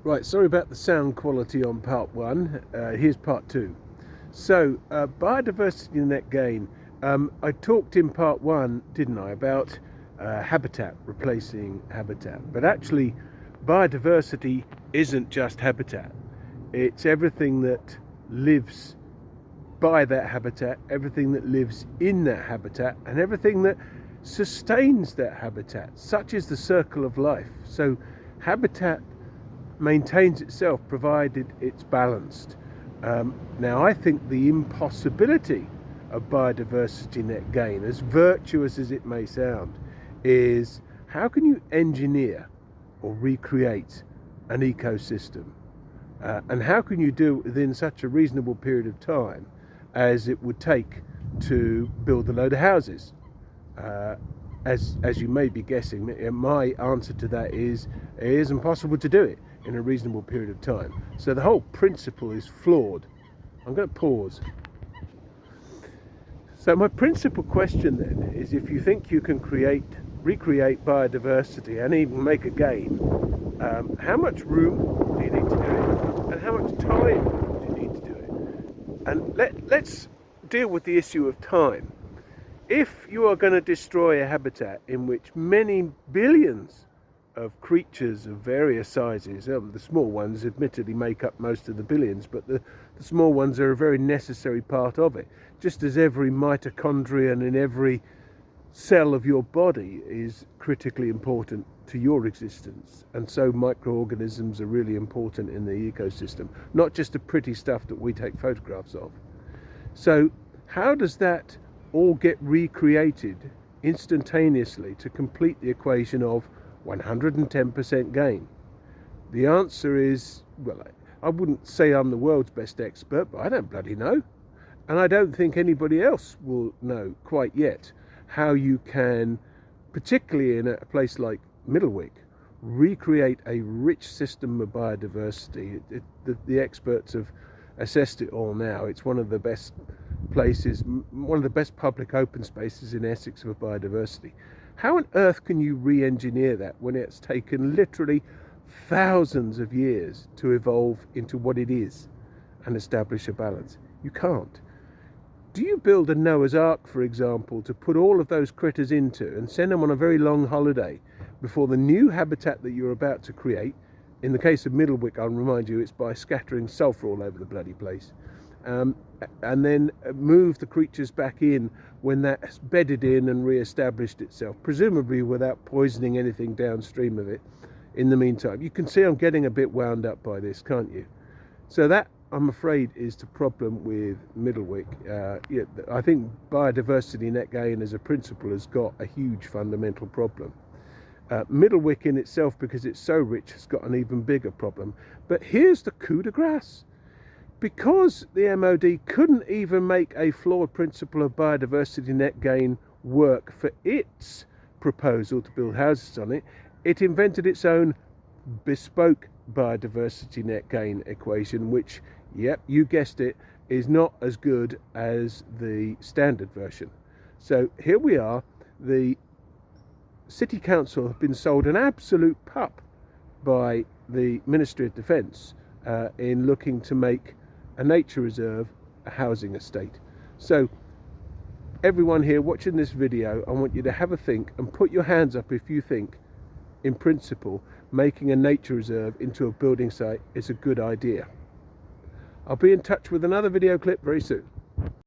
Right, sorry about the sound quality on part one. Here's part two. So, biodiversity net gain. I talked in part one, didn't I, about habitat, replacing habitat. But actually, biodiversity isn't just habitat. It's everything that lives by that habitat, everything that lives in that habitat, and everything that sustains that habitat. Such is the circle of life. So, habitat maintains itself provided it's balanced. Now, I think the impossibility of biodiversity net gain, as virtuous as it may sound, is how can you engineer or recreate an ecosystem? And how can you do it within such a reasonable period of time as it would take to build a load of houses? As you may be guessing, my answer to that is it is impossible to do it in a reasonable period of time. So the whole principle is flawed. I'm going to pause. So my principal question then is, if you think you can recreate biodiversity and even make a gain, how much room do you need to do it, and how much time do you need to do it? And let's deal with the issue of time. If you are going to destroy a habitat in which many billions of creatures of various sizes, the small ones admittedly make up most of the billions, but the small ones are a very necessary part of it, just as every mitochondrion in every cell of your body is critically important to your existence, and so microorganisms are really important in the ecosystem, not just the pretty stuff that we take photographs of. So how does that all get recreated instantaneously to complete the equation of 110% gain? The answer is, well, I wouldn't say I'm the world's best expert, but I don't bloody know. And I don't think anybody else will know quite yet how you can, particularly in a place like Middlewick, recreate a rich system of biodiversity. The experts have assessed it all now. It's one of the best places, one of the best public open spaces in Essex for biodiversity. How on earth can you re-engineer that when it's taken literally thousands of years to evolve into what it is and establish a balance? You can't. Do you build a Noah's Ark, for example, to put all of those critters into and send them on a very long holiday before the new habitat that you're about to create? In the case of Middlewick, I'll remind you, it's by scattering sulphur all over the bloody place. And then move the creatures back in when that's bedded in and re-established itself, presumably without poisoning anything downstream of it in the meantime. You can see I'm getting a bit wound up by this, can't you? So that, I'm afraid, is the problem with Middlewick. I think biodiversity net gain as a principle has got a huge fundamental problem. Middlewick in itself, because it's so rich, has got an even bigger problem. But here's the coup de grace. Because the MOD couldn't even make a flawed principle of biodiversity net gain work for its proposal to build houses on it, it invented its own bespoke biodiversity net gain equation, which, yep, you guessed it, is not as good as the standard version. So here we are. The City Council have been sold an absolute pup by the Ministry of Defence in looking to make a nature reserve a housing estate. So everyone here watching this video, I want you to have a think and put your hands up if you think, in principle, making a nature reserve into a building site is a good idea. I'll be in touch with another video clip very soon.